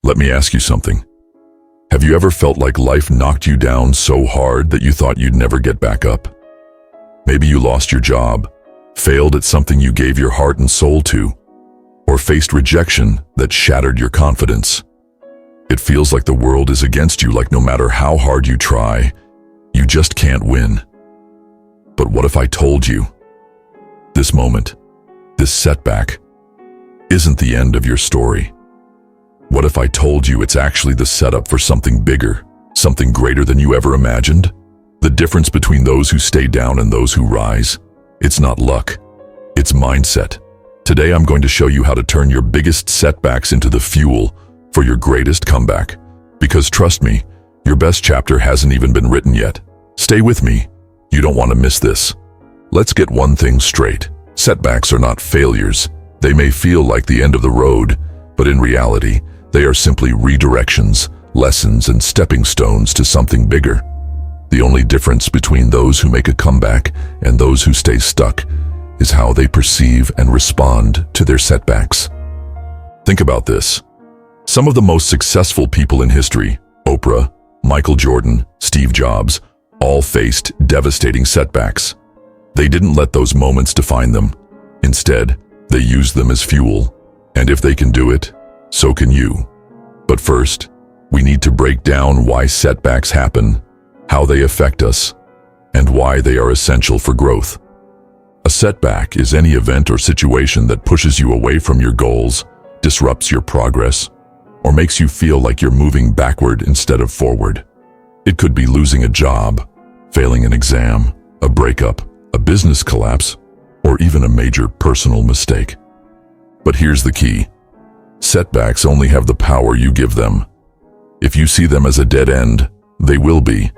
Let me ask you something. Have you ever felt like life knocked you down so hard that you thought you'd never get back up? Maybe you lost your job, failed at something you gave your heart and soul to, or faced rejection that shattered your confidence. It feels like the world is against you, like no matter how hard you try, you just can't win. But what if I told you this moment, this setback, isn't the end of your story? What if I told you it's actually the setup for something bigger, something greater than you ever imagined? The difference between those who stay down and those who rise, it's not luck, it's mindset. Today I'm going to show you how to turn your biggest setbacks into the fuel for your greatest comeback. Because trust me, your best chapter hasn't even been written yet. Stay with me, you don't want to miss this. Let's get one thing straight. Setbacks are not failures. They may feel like the end of the road, but in reality, they are simply redirections, lessons, and stepping stones to something bigger. The only difference between those who make a comeback and those who stay stuck is how they perceive and respond to their setbacks. Think about this. Some of the most successful people in history, Oprah, Michael Jordan, Steve Jobs, all faced devastating setbacks. They didn't let those moments define them. Instead, they used them as fuel. And if they can do it, so can you. But first, we need to break down why setbacks happen, how they affect us, and why they are essential for growth. A setback is any event or situation that pushes you away from your goals, disrupts your progress, or makes you feel like you're moving backward instead of forward. It could be losing a job, failing an exam, a breakup, a business collapse, or even a major personal mistake. But here's the key. Setbacks only have the power you give them. If you see them as a dead end, they will be.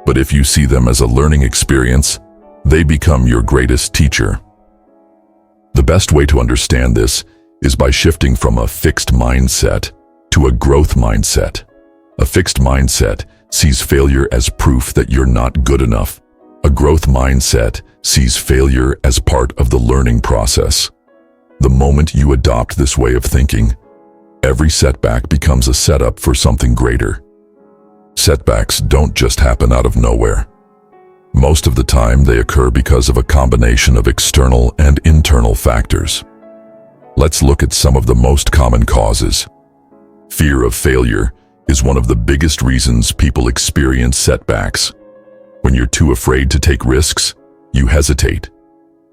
But if you see them as a learning experience, they become your greatest teacher. The best way to understand this is by shifting from a fixed mindset to a growth mindset. A fixed mindset sees failure as proof that you're not good enough. A growth mindset sees failure as part of the learning process. The moment you adopt this way of thinking, every setback becomes a setup for something greater. Setbacks don't just happen out of nowhere. Most of the time, they occur because of a combination of external and internal factors. Let's look at some of the most common causes. Fear of failure is one of the biggest reasons people experience setbacks. When you're too afraid to take risks, you hesitate.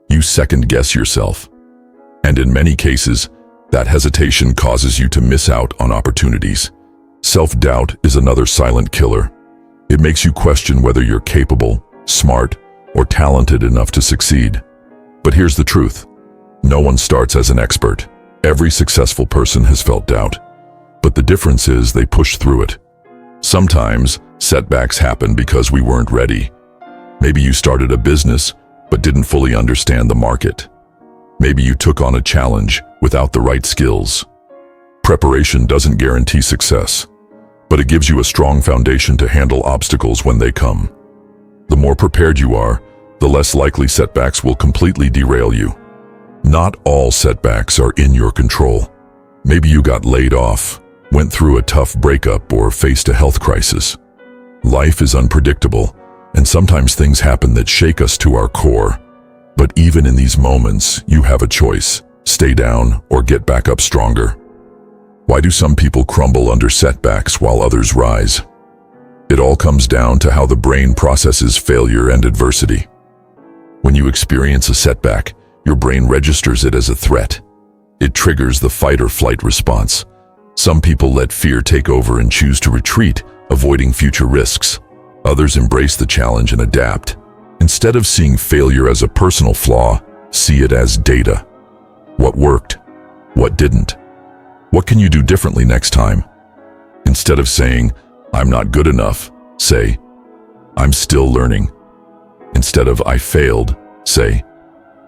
You second-guess yourself. And in many cases, that hesitation causes you to miss out on opportunities. Self-doubt is another silent killer. It makes you question whether you're capable, smart, or talented enough to succeed. But here's the truth. No one starts as an expert. Every successful person has felt doubt. But the difference is they push through it. Sometimes, setbacks happen because we weren't ready. Maybe you started a business, but didn't fully understand the market. Maybe you took on a challenge without the right skills. Preparation doesn't guarantee success, but it gives you a strong foundation to handle obstacles when they come. The more prepared you are, the less likely setbacks will completely derail you. Not all setbacks are in your control. Maybe you got laid off, went through a tough breakup, or faced a health crisis. Life is unpredictable, and sometimes things happen that shake us to our core. But even in these moments, you have a choice: stay down or get back up stronger. Why do some people crumble under setbacks while others rise? It all comes down to how the brain processes failure and adversity. When you experience a setback, your brain registers it as a threat. It triggers the fight or flight response. Some people let fear take over and choose to retreat, avoiding future risks. Others embrace the challenge and adapt. Instead of seeing failure as a personal flaw, see it as data. What worked? What didn't? What can you do differently next time? Instead of saying, "I'm not good enough," say, "I'm still learning." Instead of "I failed," say,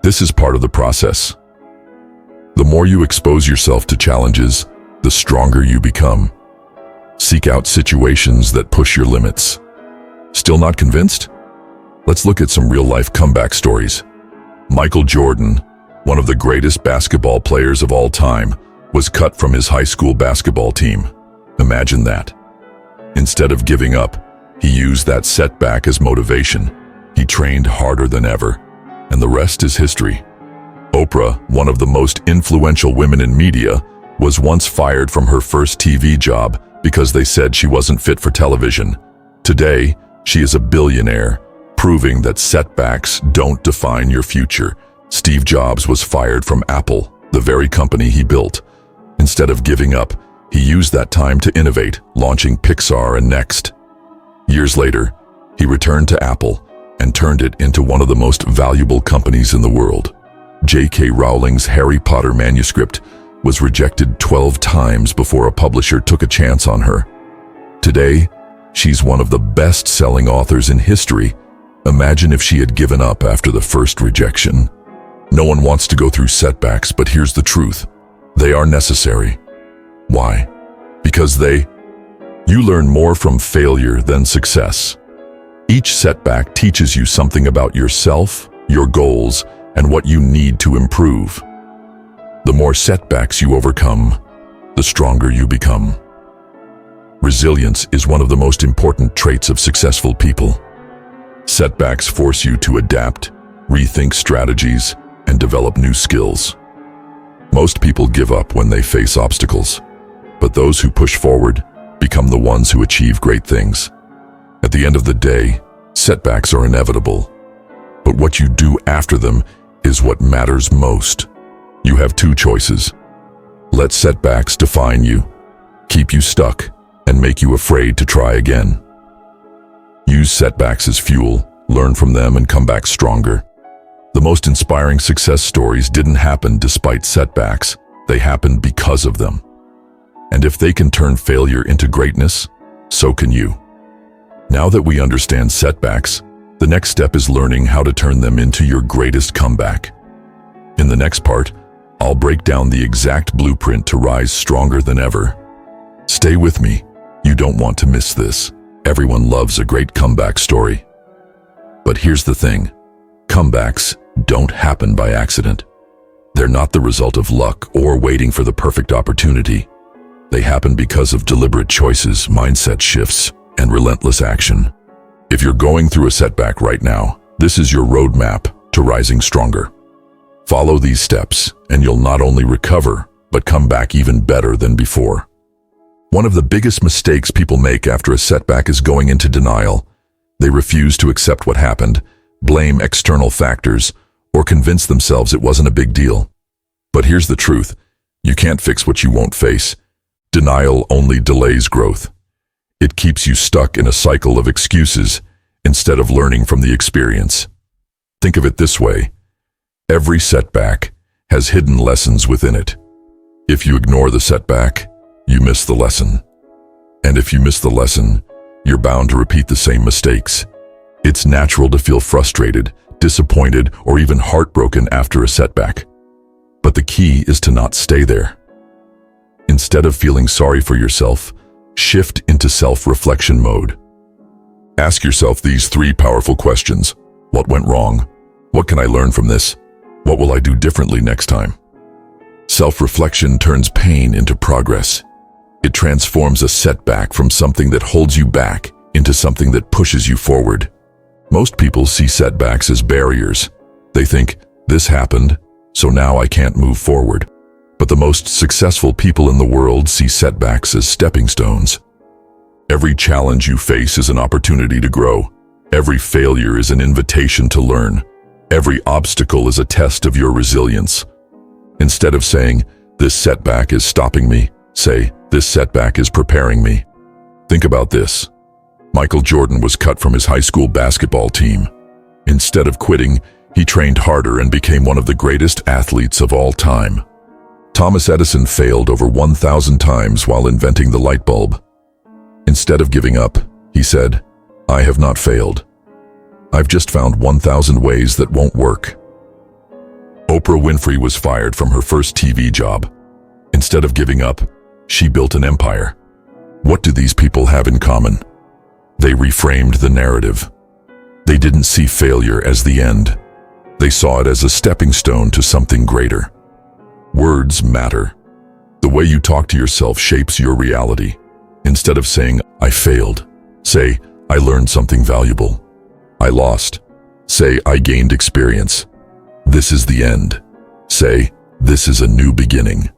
"This is part of the process." The more you expose yourself to challenges, the stronger you become. Seek out situations that push your limits. Still not convinced? Let's look at some real-life comeback stories. Michael Jordan, one of the greatest basketball players of all time, was cut from his high school basketball team. Imagine that. Instead of giving up, he used that setback as motivation. He trained harder than ever, and the rest is history. Oprah, one of the most influential women in media, was once fired from her first TV job because they said she wasn't fit for television. Today, she is a billionaire, proving that setbacks don't define your future. Steve Jobs was fired from Apple, the very company he built. Instead of giving up, he used that time to innovate, launching Pixar and Next. Years later, he returned to Apple and turned it into one of the most valuable companies in the world. J.K. Rowling's Harry Potter manuscript was rejected 12 times before a publisher took a chance on her. Today, she's one of the best-selling authors in history. Imagine if she had given up after the first rejection. No one wants to go through setbacks, but here's the truth. They are necessary. Why? Because you learn more from failure than success. Each setback teaches you something about yourself, your goals, and what you need to improve. The more setbacks you overcome, the stronger you become. Resilience is one of the most important traits of successful people. Setbacks force you to adapt, rethink strategies, and develop new skills. Most people give up when they face obstacles, but those who push forward become the ones who achieve great things. At the end of the day, setbacks are inevitable, but what you do after them is what matters most. You have two choices. Let setbacks define you, keep you stuck, and make you afraid to try again. Use setbacks as fuel, learn from them, and come back stronger. The most inspiring success stories didn't happen despite setbacks, they happened because of them. And if they can turn failure into greatness, so can you. Now that we understand setbacks, the next step is learning how to turn them into your greatest comeback. In the next part, I'll break down the exact blueprint to rise stronger than ever. Stay with me, you don't want to miss this. Everyone loves a great comeback story. But here's the thing, comebacks don't happen by accident. They're not the result of luck or waiting for the perfect opportunity. They happen because of deliberate choices, mindset shifts, and relentless action. If you're going through a setback right now, this is your roadmap to rising stronger. Follow these steps, and you'll not only recover, but come back even better than before. One of the biggest mistakes people make after a setback is going into denial. They refuse to accept what happened, blame external factors, or convince themselves it wasn't a big deal. But here's the truth, you can't fix what you won't face. Denial only delays growth. It keeps you stuck in a cycle of excuses instead of learning from the experience. Think of it this way. Every setback has hidden lessons within it. If you ignore the setback, you miss the lesson. And if you miss the lesson, you're bound to repeat the same mistakes. It's natural to feel frustrated, disappointed, or even heartbroken after a setback. But the key is to not stay there. Instead of feeling sorry for yourself, shift into self-reflection mode. Ask yourself these 3 powerful questions. What went wrong? What can I learn from this? What will I do differently next time? Self-reflection turns pain into progress. It transforms a setback from something that holds you back into something that pushes you forward. Most people see setbacks as barriers. They think, this happened, so now I can't move forward. But the most successful people in the world see setbacks as stepping stones. Every challenge you face is an opportunity to grow. Every failure is an invitation to learn. Every obstacle is a test of your resilience. Instead of saying, this setback is stopping me, say, this setback is preparing me. Think about this. Michael Jordan was cut from his high school basketball team. Instead of quitting, he trained harder and became one of the greatest athletes of all time. Thomas Edison failed over 1,000 times while inventing the light bulb. Instead of giving up, he said, I have not failed. I've just found 1,000 ways that won't work. Oprah Winfrey was fired from her first TV job. Instead of giving up, she built an empire. What do these people have in common? They reframed the narrative. They didn't see failure as the end. They saw it as a stepping stone to something greater. Words matter. The way you talk to yourself shapes your reality. Instead of saying, I failed, say, I learned something valuable. I lost. Say, I gained experience. This is the end. Say, this is a new beginning.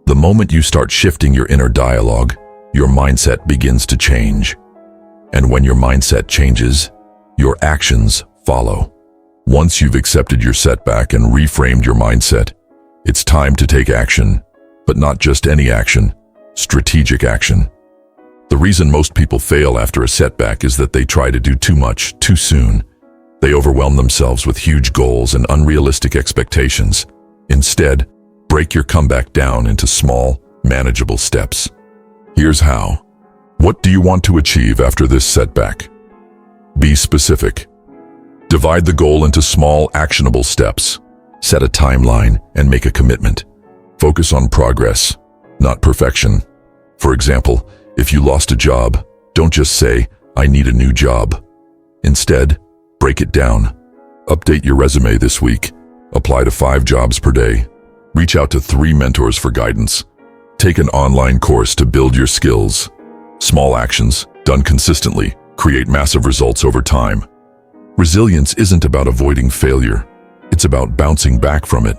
The moment you start shifting your inner dialogue, your mindset begins to change. And when your mindset changes, your actions follow. Once you've accepted your setback and reframed your mindset, it's time to take action, but not just any action, strategic action. The reason most people fail after a setback is that they try to do too much too soon. They overwhelm themselves with huge goals and unrealistic expectations. Instead, break your comeback down into small, manageable steps. Here's how. What do you want to achieve after this setback? Be specific. Divide the goal into small, actionable steps. Set a timeline and make a commitment. Focus on progress, not perfection. For example, if you lost a job, don't just say, I need a new job. Instead, break it down. Update your resume this week. Apply to 5 jobs per day. Reach out to 3 mentors for guidance. Take an online course to build your skills. Small actions, done consistently, create massive results over time. Resilience isn't about avoiding failure. It's about bouncing back from it.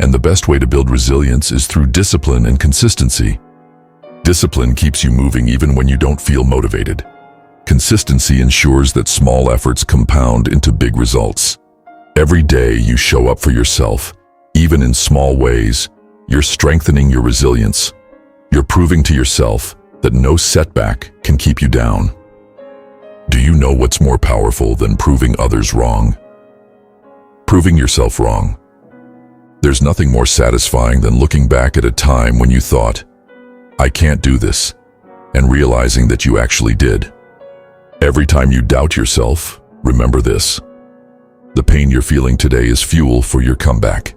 And the best way to build resilience is through discipline and consistency. Discipline keeps you moving even when you don't feel motivated. Consistency ensures that small efforts compound into big results. Every day you show up for yourself, even in small ways, you're strengthening your resilience. You're proving to yourself that no setback can keep you down. Do you know what's more powerful than proving others wrong? Proving yourself wrong. There's nothing more satisfying than looking back at a time when you thought, I can't do this, and realizing that you actually did. Every time you doubt yourself, remember this. The pain you're feeling today is fuel for your comeback.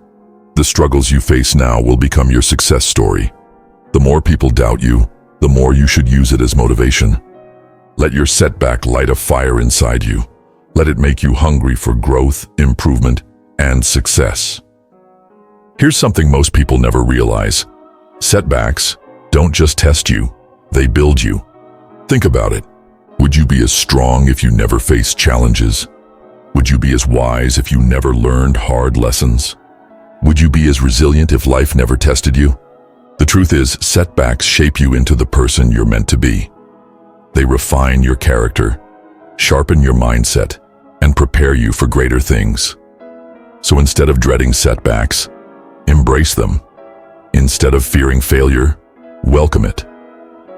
The struggles you face now will become your success story. The more people doubt you, the more you should use it as motivation. Let your setback light a fire inside you. Let it make you hungry for growth, improvement, and success. Here's something most people never realize. Setbacks don't just test you, they build you. Think about it. Would you be as strong if you never faced challenges? Would you be as wise if you never learned hard lessons? Would you be as resilient if life never tested you? The truth is, setbacks shape you into the person you're meant to be. They refine your character, sharpen your mindset, and prepare you for greater things. So instead of dreading setbacks, embrace them. Instead of fearing failure, welcome it.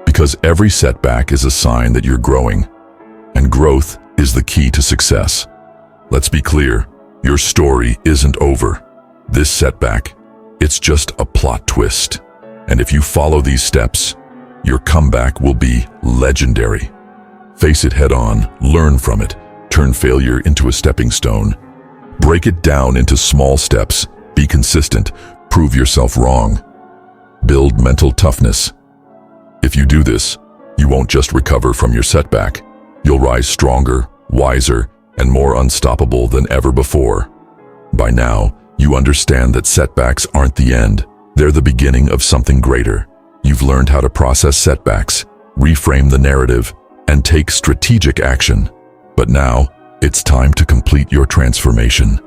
Because every setback is a sign that you're growing, and growth is the key to success. Let's be clear, your story isn't over. This setback, it's just a plot twist. And if you follow these steps, your comeback will be legendary. Face it head on, learn from it, turn failure into a stepping stone. Break it down into small steps, be consistent, prove yourself wrong. Build mental toughness. If you do this, you won't just recover from your setback. You'll rise stronger, wiser, and more unstoppable than ever before. By now, you understand that setbacks aren't the end. They're the beginning of something greater. You've learned how to process setbacks, reframe the narrative, and take strategic action. But now, it's time to complete your transformation.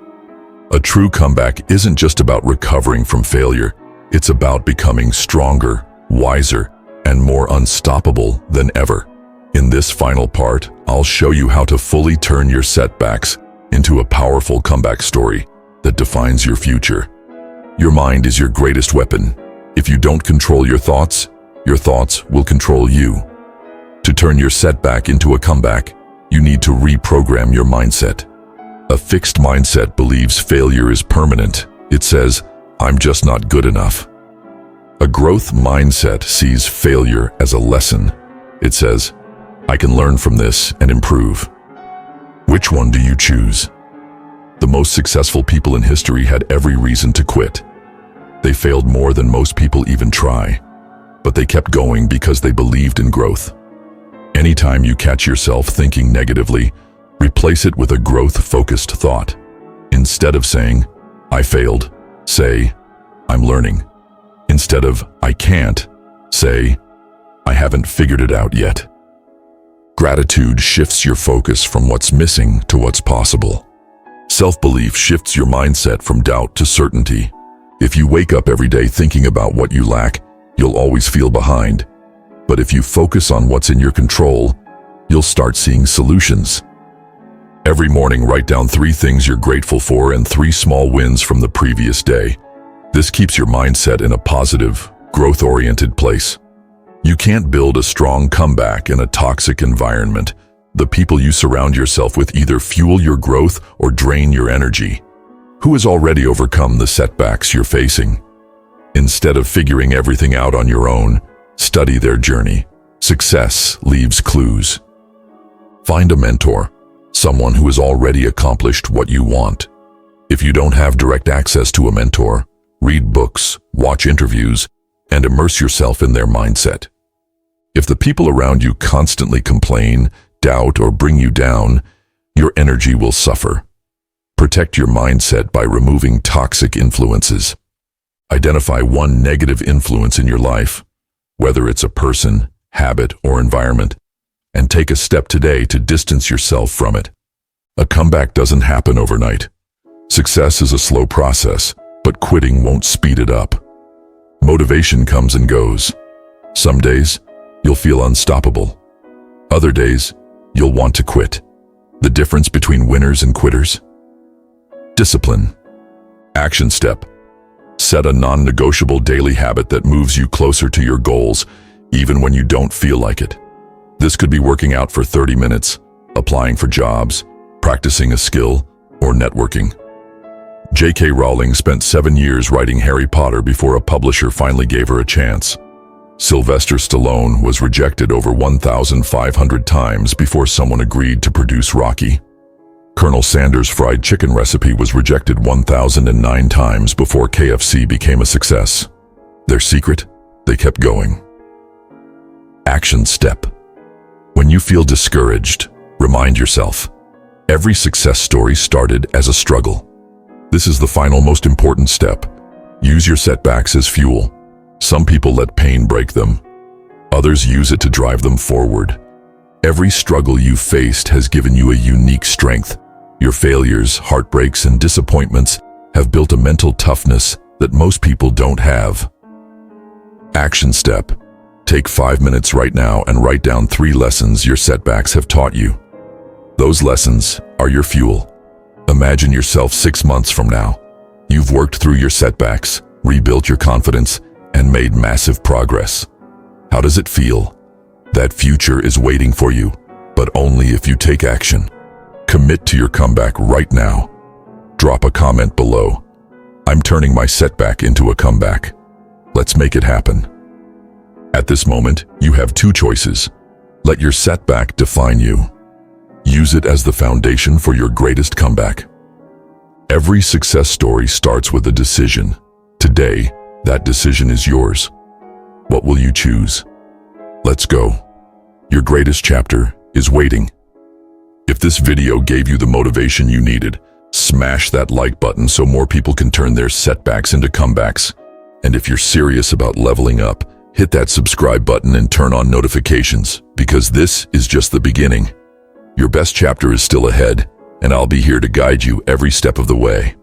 A true comeback isn't just about recovering from failure. It's about becoming stronger, wiser, and more unstoppable than ever. In this final part, I'll show you how to fully turn your setbacks into a powerful comeback story that defines your future. Your mind is your greatest weapon. If you don't control your thoughts will control you. To turn your setback into a comeback, you need to reprogram your mindset. A fixed mindset believes failure is permanent. It says, I'm just not good enough. A growth mindset sees failure as a lesson. It says, I can learn from this and improve. Which one do you choose? The most successful people in history had every reason to quit. They failed more than most people even try, but they kept going because they believed in growth. Anytime you catch yourself thinking negatively, replace it with a growth-focused thought. Instead of saying, I failed, say, I'm learning. Instead of, I can't, say, I haven't figured it out yet. Gratitude shifts your focus from what's missing to what's possible. Self-belief shifts your mindset from doubt to certainty. If you wake up every day thinking about what you lack, you'll always feel behind. But if you focus on what's in your control, you'll start seeing solutions. Every morning, write down 3 things you're grateful for and 3 small wins from the previous day. This keeps your mindset in a positive, growth-oriented place. You can't build a strong comeback in a toxic environment. The people you surround yourself with either fuel your growth or drain your energy. Who has already overcome the setbacks you're facing? Instead of figuring everything out on your own, study their journey. Success leaves clues. Find a mentor, someone who has already accomplished what you want. If you don't have direct access to a mentor, read books, watch interviews, and immerse yourself in their mindset. If the people around you constantly complain, doubt, or bring you down, your energy will suffer. Protect your mindset by removing toxic influences. Identify one negative influence in your life, whether it's a person, habit, or environment, and take a step today to distance yourself from it. A comeback doesn't happen overnight. Success is a slow process, but quitting won't speed it up. Motivation comes and goes. Some days, you'll feel unstoppable. Other days, you'll want to quit. The difference between winners and quitters? Discipline. Action step. Set a non-negotiable daily habit that moves you closer to your goals, even when you don't feel like it. This could be working out for 30 minutes, applying for jobs, practicing a skill, or networking. J.K. Rowling spent 7 years writing Harry Potter before a publisher finally gave her a chance. Sylvester Stallone was rejected over 1,500 times before someone agreed to produce Rocky. Colonel Sanders' fried chicken recipe was rejected 1,009 times before KFC became a success. Their secret? They kept going. Action step. When you feel discouraged, remind yourself, every success story started as a struggle. This is the final most important step. Use your setbacks as fuel. Some people let pain break them. Others use it to drive them forward. Every struggle you faced has given you a unique strength. Your failures, heartbreaks, and disappointments have built a mental toughness that most people don't have. Action step. Take 5 minutes right now and write down 3 lessons your setbacks have taught you. Those lessons are your fuel. Imagine yourself 6 months from now. You've worked through your setbacks, rebuilt your confidence, and made massive progress. How does it feel? That future is waiting for you, but only if you take action. Commit to your comeback right now. Drop a comment below. I'm turning my setback into a comeback. Let's make it happen. At this moment, you have 2 choices. Let your setback define you. Use it as the foundation for your greatest comeback. Every success story starts with a decision. Today, that decision is yours. What will you choose? Let's go. Your greatest chapter is waiting. If this video gave you the motivation you needed, smash that like button so more people can turn their setbacks into comebacks. And if you're serious about leveling up, hit that subscribe button and turn on notifications, because this is just the beginning. Your best chapter is still ahead, and I'll be here to guide you every step of the way.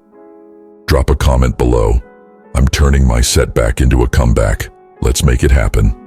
Drop a comment below. I'm turning my setback into a comeback. Let's make it happen.